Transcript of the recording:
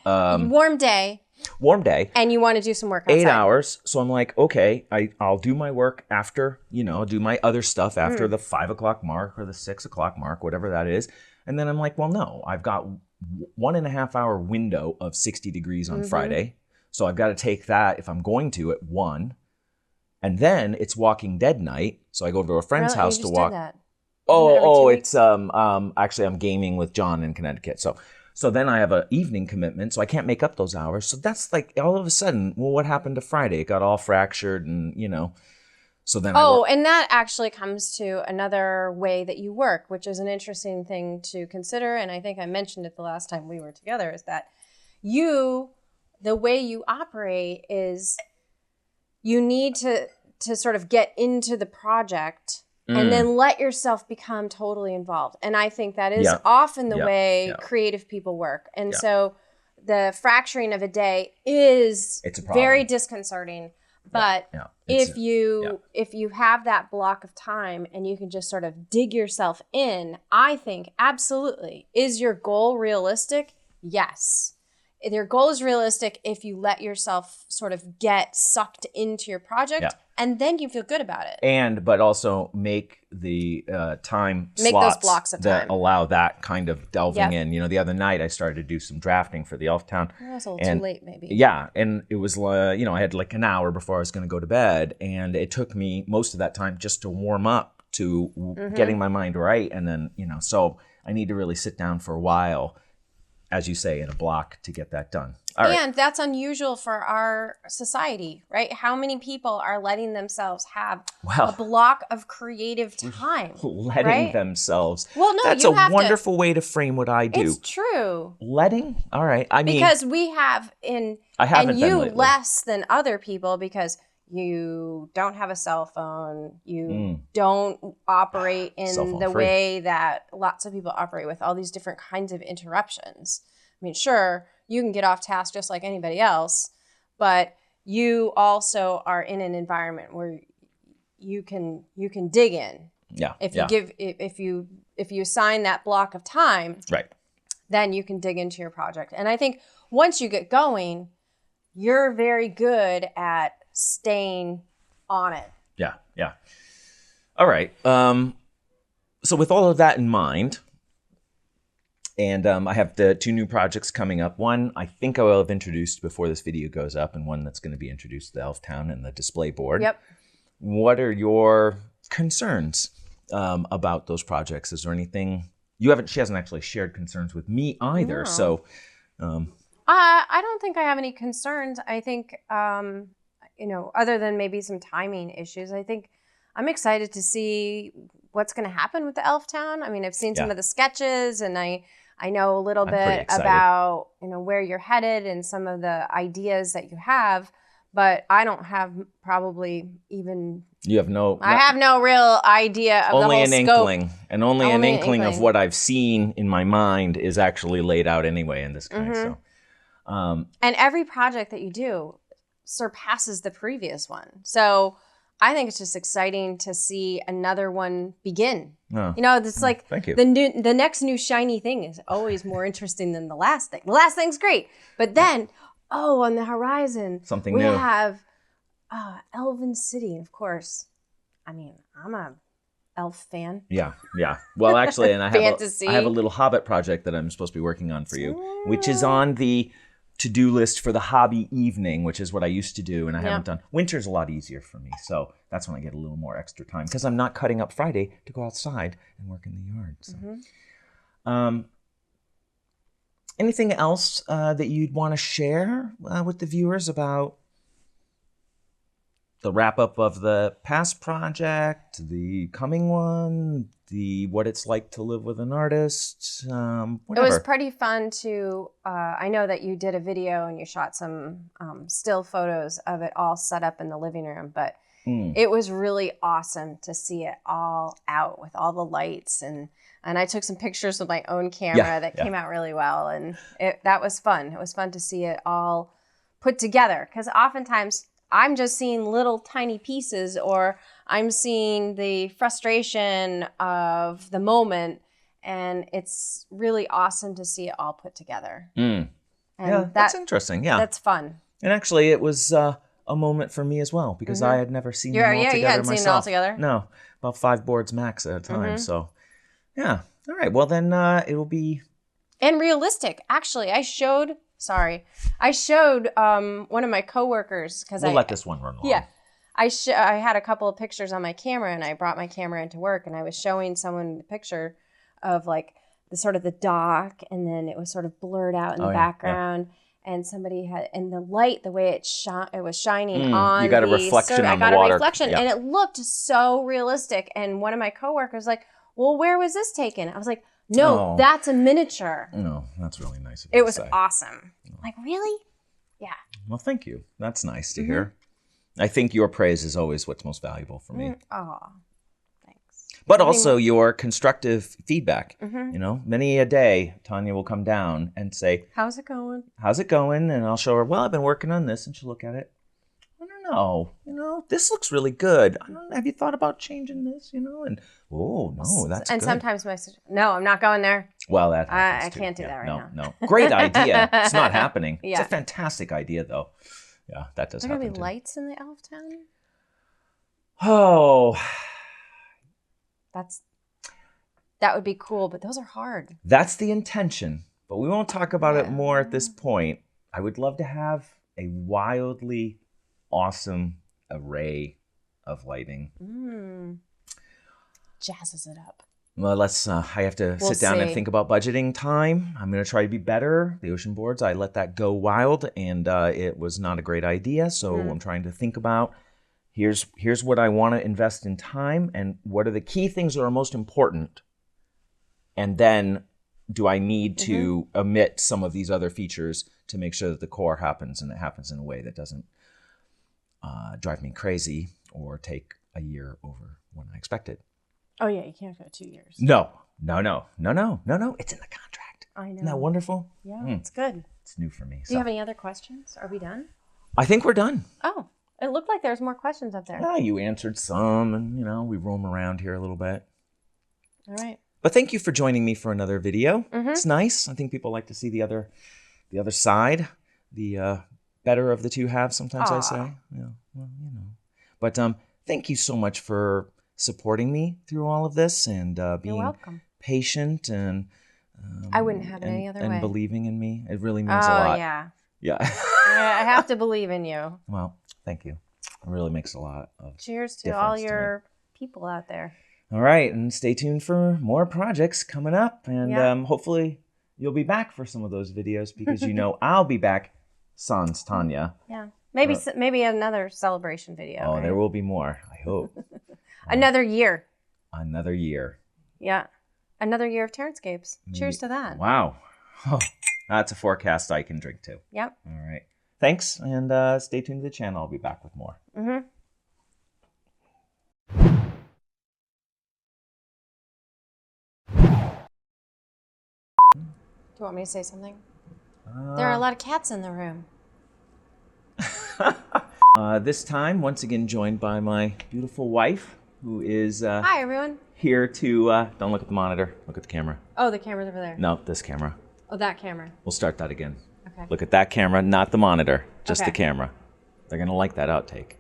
Warm day. Warm day. And you want to do some work outside. 8 hours. So I'm like, okay, I'll do my work after, do my other stuff after the 5 o'clock mark or the 6 o'clock mark, whatever that is. And then I'm like, well, no, I've got 1.5 hour window of 60 degrees on Friday. So I've got to take that if I'm going to at 1. And then it's Walking Dead night. So I go to a friend's house to walk. Did that. It's actually I'm gaming with John in Connecticut. So then I have an evening commitment, so I can't make up those hours. So that's like all of a sudden, well, what happened to Friday? It got all fractured and, so then and that actually comes to another way that you work, which is an interesting thing to consider. And I think I mentioned it the last time we were together, is that the way you operate is you need to sort of get into the project and then let yourself become totally involved. And I think that is often the way creative people work. And so the fracturing of a day is very disconcerting. But if you have that block of time and you can just sort of dig yourself in, I think absolutely. Is your goal realistic? Yes. Your goal is realistic if you let yourself sort of get sucked into your project, and then you feel good about it. But also make the time make slots those blocks of that time. allow that kind of delving in. The other night I started to do some drafting for the Elftown. That was a little too late, maybe. Yeah, and it was I had like an hour before I was going to go to bed, and it took me most of that time just to warm up to getting my mind right, and then so I need to really sit down for a while, as you say, in a block to get that done. All right. And that's unusual for our society, right? How many people are letting themselves have a block of creative time? Letting themselves. Well, no, that's a wonderful way to frame what I do. It's true. Letting? All right. Because we have less than other people, because you don't have a cell phone. You don't operate in the way that lots of people operate, with all these different kinds of interruptions. I mean, sure, you can get off task just like anybody else, but you also are in an environment where you can dig in. Yeah. If you assign that block of time, right, then you can dig into your project. And I think once you get going, you're very good at staying on it. Yeah. All right. So with all of that in mind, and I have the 2 new projects coming up. One I think I will have introduced before this video goes up, and one that's going to be introduced to the Elftown and the display board. Yep. What are your concerns about those projects? Is there anything she hasn't actually shared concerns with me either. No. So, I don't think I have any concerns. I think, other than maybe some timing issues, I think I'm excited to see what's going to happen with the Elftown. I mean, I've seen some of the sketches, and I know a little bit about, where you're headed and some of the ideas that you have, but I don't have probably even... You have no... I have no real idea of the whole scope. Only an inkling. And only an inkling of what I've seen in my mind is actually laid out anyway in this kind. So, and every project that you do surpasses the previous one. So I think it's just exciting to see another one begin. Oh. It's like Thank you. The next new shiny thing is always more interesting than the last thing. The last thing's great, but then on the horizon, something we new. have Elven City, of course. I mean, I'm a elf fan. Yeah. Well, actually, and I have a little Hobbit project that I'm supposed to be working on for you, which is on the to-do list for the hobby evening, which is what I used to do, and I haven't done. Winter's a lot easier for me, so that's when I get a little more extra time, because I'm not cutting up Friday to go outside and work in the yard. So. Anything else that you'd want to share with the viewers about the wrap-up of the past project, the coming one, what it's like to live with an artist, whatever? It was pretty fun to, I know that you did a video and you shot some still photos of it all set up in the living room, but it was really awesome to see it all out with all the lights, and I took some pictures with my own camera that came out really well, and that was fun. It was fun to see it all put together, because oftentimes I'm just seeing little tiny pieces, or I'm seeing the frustration of the moment, and it's really awesome to see it all put together. And yeah, that's interesting. Yeah. That's fun. And actually, it was a moment for me as well because I had never seen them all together you hadn't myself. seen it all together? No, about 5 boards max at a time. So, yeah. All right. Well, then it will be... And realistic. Actually, I showed one of my coworkers because We'll let this one run long. Yeah. I had a couple of pictures on my camera, and I brought my camera into work, and I was showing someone the picture of like the sort of the dock, and then it was sort of blurred out in the background. Yeah. And somebody had, and the light, the way it was shining on, you got a reflection on the water. I got a reflection, and it looked so realistic. And one of my coworkers was like, "Well, where was this taken?" I was like, "No, that's a miniature." No, that's really nice of you to say. It was awesome. Like, really? Yeah. Well, thank you. That's nice to hear. I think your praise is always what's most valuable for me. Oh, thanks. But also your constructive feedback. You know, many a day, Tanya will come down and say, "How's it going? How's it going?" And I'll show her, "Well, I've been working on this." And she'll look at it. "I don't know. You know, this looks really good. I don't know, have you thought about changing this? You know?" And, "Oh, no, that's and good." sometimes no, I'm not going there. Well, that I can't do that right now. No. Great idea. It's not happening. It's a fantastic idea, though. Yeah, that does happen. Are there going to be lights in the elf town? Oh. That would be cool, but those are hard. That's the intention, but we won't talk about it more at this point. I would love to have a wildly awesome array of lighting. Jazzes it up. Well, I have to sit down and think about budgeting time. I'm going to try to be better. The ocean boards, I let that go wild, and it was not a great idea. So I'm trying to think about, here's what I want to invest in time, and what are the key things that are most important. And then do I need to omit some of these other features to make sure that the core happens, and it happens in a way that doesn't drive me crazy or take a year over when I expected. Oh, yeah, you can't go 2 years. No. It's in the contract. I know. Isn't that wonderful? Yeah, it's good. It's new for me. Do you have any other questions? Are we done? I think we're done. Oh, it looked like there's more questions up there. Yeah, you answered some, and, we roam around here a little bit. All right. But thank you for joining me for another video. It's nice. I think people like to see the other side, the better of the two halves, sometimes I say. Yeah, well, But thank you so much for supporting me through all of this, and being patient, and I wouldn't have it any other way. And believing in me. It really means a lot. Yeah. Yeah. I have to believe in you. Well, thank you. It really makes a lot of Cheers to all your people out there. All right, and stay tuned for more projects coming up, and hopefully you'll be back for some of those videos, because I'll be back, sans Tanya. Yeah. Maybe another celebration video. Oh, right? There will be more, I hope. Another year. Another year. Yeah. Another year of Terranscapes. Cheers to that. Wow. Oh, that's a forecast I can drink to. Yep. All right. Thanks, and stay tuned to the channel. I'll be back with more. Do you want me to say something? There are a lot of cats in the room. This time, once again, joined by my beautiful wife, who is hi, everyone. Here to, don't look at the monitor, look at the camera. Oh, the camera's over there. No, this camera. Oh, that camera. We'll start that again. Okay. Look at that camera, not the monitor, just the camera. They're going to like that outtake.